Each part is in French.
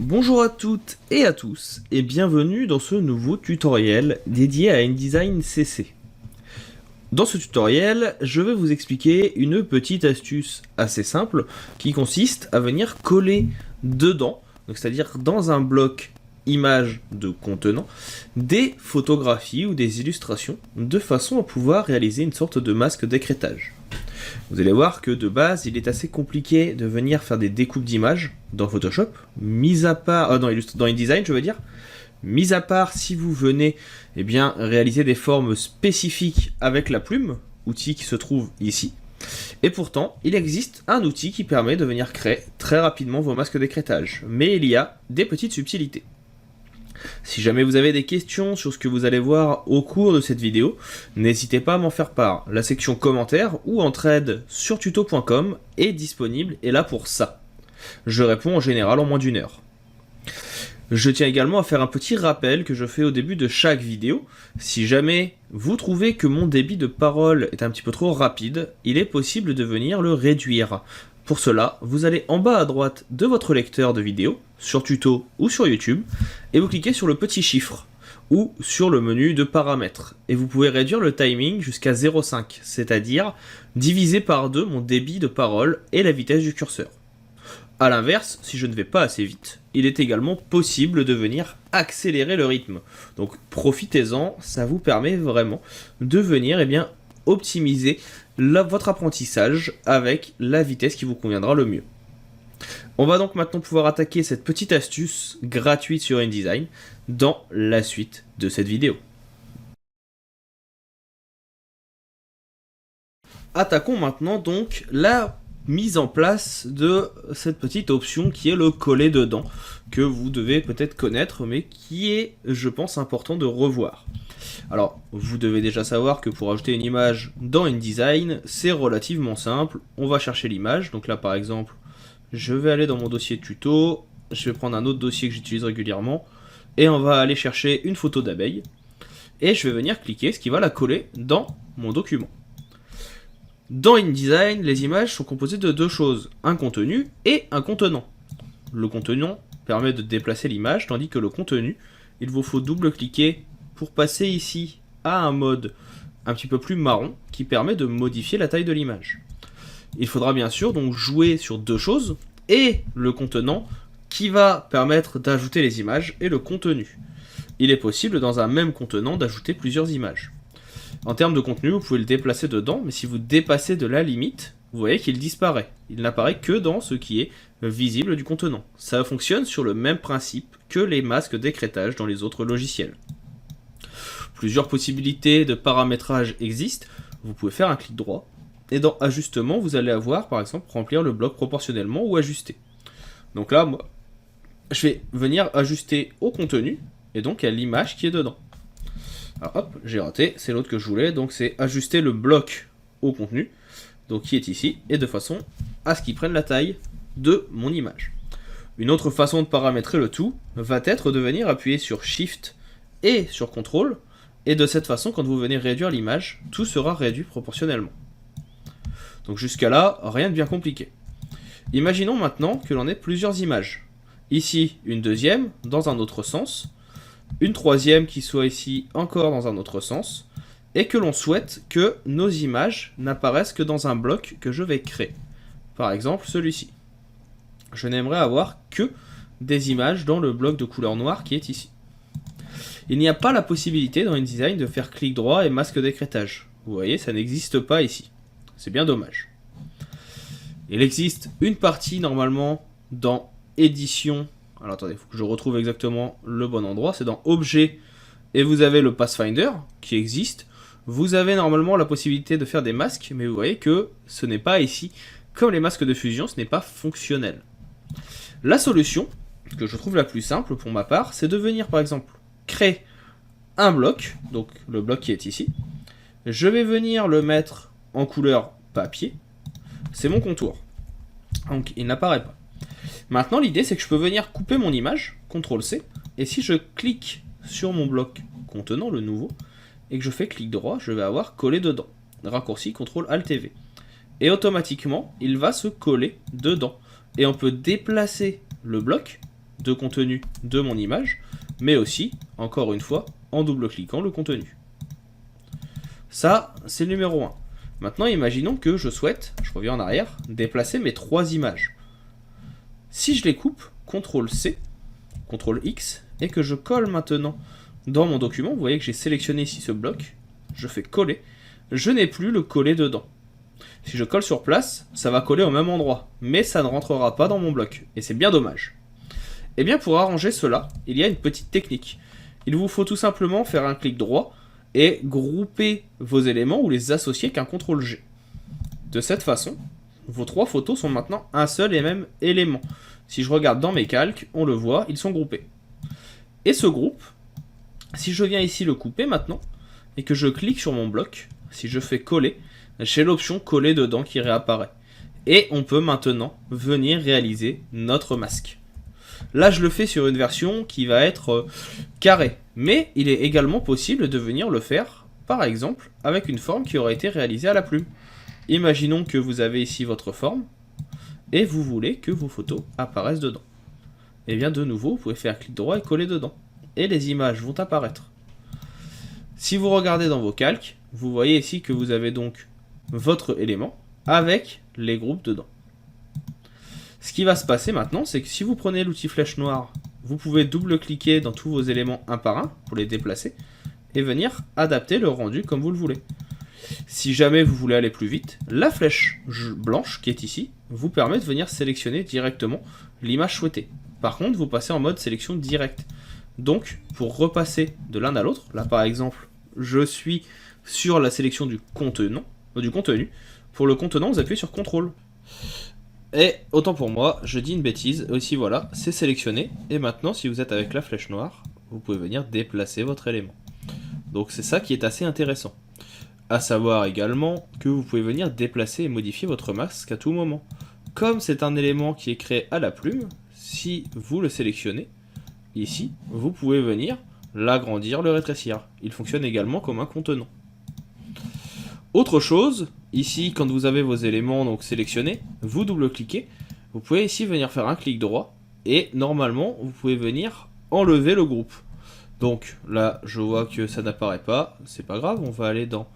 Bonjour à toutes et à tous et bienvenue dans ce nouveau tutoriel dédié à InDesign CC. Dans ce tutoriel, je vais vous expliquer une petite astuce assez simple qui consiste à venir coller dedans, c'est-à-dire dans un bloc image de contenant, des photographies ou des illustrations de façon à pouvoir réaliser une sorte de masque d'écrêtage. Vous allez voir que de base, il est assez compliqué de venir faire des découpes d'images dans Photoshop, mis à part dans InDesign, je veux dire, mis à part si vous venez réaliser des formes spécifiques avec la plume, outil qui se trouve ici. Et pourtant, il existe un outil qui permet de venir créer très rapidement vos masques d'écrêtage, mais il y a des petites subtilités. Si jamais vous avez des questions sur ce que vous allez voir au cours de cette vidéo, n'hésitez pas à m'en faire part. La section commentaires ou entraide sur tuto.com est disponible et là pour ça. Je réponds en général en moins d'1 heure. Je tiens également à faire un petit rappel que je fais au début de chaque vidéo. Si jamais vous trouvez que mon débit de parole est un petit peu trop rapide, il est possible de venir le réduire. Pour cela, vous allez en bas à droite de votre lecteur de vidéo, sur tuto ou sur YouTube, et vous cliquez sur le petit chiffre, ou sur le menu de paramètres, et vous pouvez réduire le timing jusqu'à 0,5, c'est-à-dire diviser par 2 mon débit de parole et la vitesse du curseur. A l'inverse, si je ne vais pas assez vite, il est également possible de venir accélérer le rythme. Donc profitez-en, ça vous permet vraiment de venir optimiser votre apprentissage avec la vitesse qui vous conviendra le mieux. On va donc maintenant pouvoir attaquer cette petite astuce gratuite sur InDesign dans la suite de cette vidéo. Attaquons maintenant donc la mise en place de cette petite option qui est le coller dedans, que vous devez peut-être connaître mais qui est, je pense, important de revoir. Alors, vous devez déjà savoir que pour ajouter une image dans InDesign, c'est relativement simple. On va chercher l'image, donc là par exemple, je vais aller dans mon dossier tuto, je vais prendre un autre dossier que j'utilise régulièrement, et on va aller chercher une photo d'abeille, et je vais venir cliquer, ce qui va la coller dans mon document. Dans InDesign, les images sont composées de deux choses, un contenu et un contenant. Le contenant permet de déplacer l'image, tandis que le contenu, il vous faut double-cliquer pour passer ici à un mode un petit peu plus marron qui permet de modifier la taille de l'image. Il faudra bien sûr donc jouer sur deux choses, et le contenant qui va permettre d'ajouter les images et le contenu. Il est possible dans un même contenant d'ajouter plusieurs images. En termes de contenu, vous pouvez le déplacer dedans, mais si vous dépassez de la limite, vous voyez qu'il disparaît. Il n'apparaît que dans ce qui est visible du contenant. Ça fonctionne sur le même principe que les masques d'écrêtage dans les autres logiciels. Plusieurs possibilités de paramétrage existent. Vous pouvez faire un clic droit, et dans Ajustement, vous allez avoir, par exemple, remplir le bloc proportionnellement ou ajuster. Donc là, moi, je vais venir ajuster au contenu, et donc à l'image qui est dedans. Alors hop, j'ai raté, c'est l'autre que je voulais, donc c'est ajuster le bloc au contenu, donc qui est ici, et de façon à ce qu'il prenne la taille de mon image. Une autre façon de paramétrer le tout va être de venir appuyer sur Shift et sur CTRL, et de cette façon, quand vous venez réduire l'image, tout sera réduit proportionnellement. Donc jusqu'à là, rien de bien compliqué. Imaginons maintenant que l'on ait plusieurs images. Ici, une deuxième, dans un autre sens, une troisième qui soit ici encore dans un autre sens, et que l'on souhaite que nos images n'apparaissent que dans un bloc que je vais créer. Par exemple, celui-ci. Je n'aimerais avoir que des images dans le bloc de couleur noire qui est ici. Il n'y a pas la possibilité dans InDesign de faire clic droit et masque d'écrêtage. Vous voyez, ça n'existe pas ici. C'est bien dommage. Il existe une partie normalement dans Édition. Alors attendez, il faut que je retrouve exactement le bon endroit. C'est dans Objet et vous avez le Pathfinder qui existe. Vous avez normalement la possibilité de faire des masques, mais vous voyez que ce n'est pas ici. Comme les masques de fusion, ce n'est pas fonctionnel. La solution, que je trouve la plus simple pour ma part, c'est de venir par exemple créer un bloc, donc le bloc qui est ici. Je vais venir le mettre en couleur papier. C'est mon contour. Donc il n'apparaît pas. Maintenant l'idée c'est que je peux venir couper mon image, CTRL-C, et si je clique sur mon bloc contenant le nouveau, et que je fais clic droit, je vais avoir coller dedans. Raccourci CTRL-ALT-V. Et automatiquement, il va se coller dedans. Et on peut déplacer le bloc de contenu de mon image, mais aussi, encore une fois, en double-cliquant le contenu. Ça, c'est le numéro 1. Maintenant, imaginons que je souhaite, je reviens en arrière, déplacer mes 3 images. Si je les coupe, CTRL-C, CTRL-X, et que je colle maintenant dans mon document, vous voyez que j'ai sélectionné ici ce bloc, je fais coller, je n'ai plus le coller dedans. Si je colle sur place, ça va coller au même endroit, mais ça ne rentrera pas dans mon bloc, et c'est bien dommage. Et bien pour arranger cela, il y a une petite technique. Il vous faut tout simplement faire un clic droit et grouper vos éléments ou les associer qu'un CTRL-G. De cette façon, vos 3 photos sont maintenant un seul et même élément. Si je regarde dans mes calques, on le voit, ils sont groupés. Et ce groupe, si je viens ici le couper maintenant, et que je clique sur mon bloc, si je fais coller, j'ai l'option coller dedans qui réapparaît. Et on peut maintenant venir réaliser notre masque. Là, je le fais sur une version qui va être carrée. Mais il est également possible de venir le faire, par exemple, avec une forme qui aurait été réalisée à la plume. Imaginons que vous avez ici votre forme, et vous voulez que vos photos apparaissent dedans. Et bien de nouveau, vous pouvez faire clic droit et coller dedans. Et les images vont apparaître. Si vous regardez dans vos calques, vous voyez ici que vous avez donc votre élément avec les groupes dedans. Ce qui va se passer maintenant, c'est que si vous prenez l'outil flèche noire, vous pouvez double-cliquer dans tous vos éléments un par un pour les déplacer et venir adapter le rendu comme vous le voulez. Si jamais vous voulez aller plus vite, la flèche blanche qui est ici vous permet de venir sélectionner directement l'image souhaitée. Par contre, vous passez en mode sélection directe. Donc, pour repasser de l'un à l'autre, là par exemple, je suis sur la sélection du contenu. Pour le contenant, vous appuyez sur CTRL. Et autant pour moi, je dis une bêtise, aussi voilà, c'est sélectionné. Et maintenant, si vous êtes avec la flèche noire, vous pouvez venir déplacer votre élément. Donc c'est ça qui est assez intéressant. À savoir également que vous pouvez venir déplacer et modifier votre masque à tout moment. Comme c'est un élément qui est créé à la plume, si vous le sélectionnez, ici, vous pouvez venir l'agrandir, le rétrécir. Il fonctionne également comme un contenant. Autre chose, ici, quand vous avez vos éléments donc sélectionnés, vous double-cliquez. Vous pouvez ici venir faire un clic droit et normalement, vous pouvez venir enlever le groupe. Donc là, je vois que ça n'apparaît pas, c'est pas grave, on va aller dans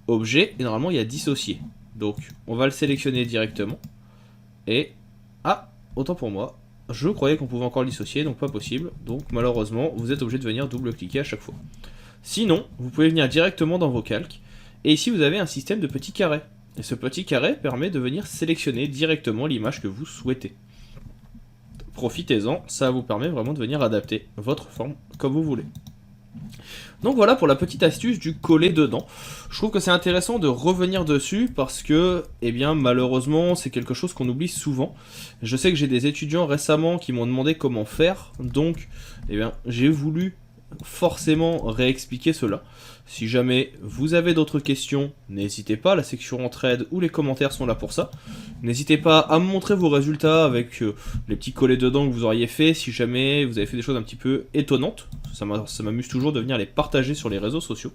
Objet et normalement il y a Dissocier. Donc on va le sélectionner directement et ah, autant pour moi, je croyais qu'on pouvait encore le dissocier, donc pas possible. Donc malheureusement, vous êtes obligé de venir double-cliquer à chaque fois. Sinon, vous pouvez venir directement dans vos calques. Et ici, vous avez un système de petits carrés. Et ce petit carré permet de venir sélectionner directement l'image que vous souhaitez. Profitez-en, ça vous permet vraiment de venir adapter votre forme comme vous voulez. Donc voilà pour la petite astuce du coller dedans. Je trouve que c'est intéressant de revenir dessus parce que, eh bien, malheureusement, c'est quelque chose qu'on oublie souvent. Je sais que j'ai des étudiants récemment qui m'ont demandé comment faire, donc, eh bien, j'ai voulu forcément réexpliquer cela. Si jamais vous avez d'autres questions, n'hésitez pas, la section entraide ou les commentaires sont là pour ça. N'hésitez pas à me montrer vos résultats avec les petits collets dedans que vous auriez fait, si jamais vous avez fait des choses un petit peu étonnantes. Ça m'amuse toujours de venir les partager sur les réseaux sociaux.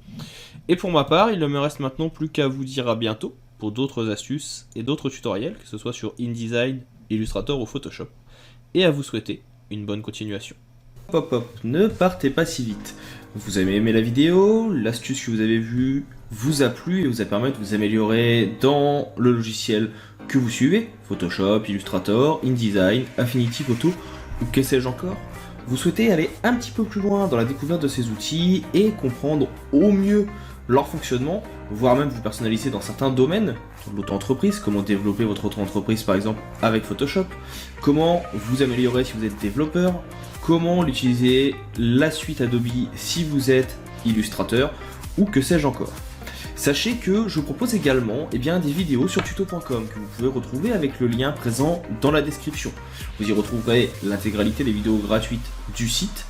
Et pour ma part, il ne me reste maintenant plus qu'à vous dire à bientôt pour d'autres astuces et d'autres tutoriels, que ce soit sur InDesign, Illustrator ou Photoshop. Et à vous souhaiter une bonne continuation. Hop hop, ne partez pas si vite. Vous avez aimé la vidéo, l'astuce que vous avez vue vous a plu et vous a permis de vous améliorer dans le logiciel que vous suivez, Photoshop, Illustrator, InDesign, Affinity Photo ou que sais-je encore. Vous souhaitez aller un petit peu plus loin dans la découverte de ces outils et comprendre au mieux leur fonctionnement, voire même vous personnaliser dans certains domaines, l'auto-entreprise, comment développer votre auto-entreprise par exemple avec Photoshop, comment vous améliorer si vous êtes développeur, comment l'utiliser la suite Adobe si vous êtes illustrateur ou que sais-je encore. Sachez que je propose également des vidéos sur tuto.com que vous pouvez retrouver avec le lien présent dans la description. Vous y retrouverez l'intégralité des vidéos gratuites du site,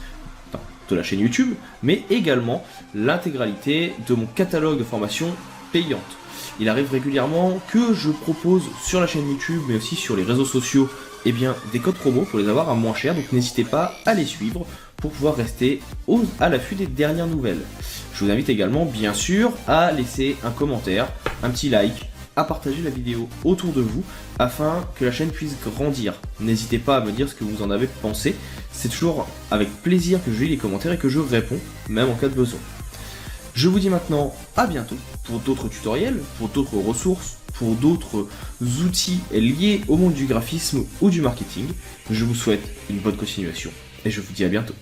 de la chaîne YouTube, mais également l'intégralité de mon catalogue de formations payantes. Il arrive régulièrement que je propose sur la chaîne YouTube, mais aussi sur les réseaux sociaux, des codes promo pour les avoir à moins cher, donc n'hésitez pas à les suivre pour pouvoir rester à l'affût des dernières nouvelles. Je vous invite également, bien sûr, à laisser un commentaire, un petit like, à partager la vidéo autour de vous afin que la chaîne puisse grandir. N'hésitez pas à me dire ce que vous en avez pensé, c'est toujours avec plaisir que je lis les commentaires et que je réponds, même en cas de besoin. Je vous dis maintenant à bientôt pour d'autres tutoriels, pour d'autres ressources, pour d'autres outils liés au monde du graphisme ou du marketing. Je vous souhaite une bonne continuation et je vous dis à bientôt.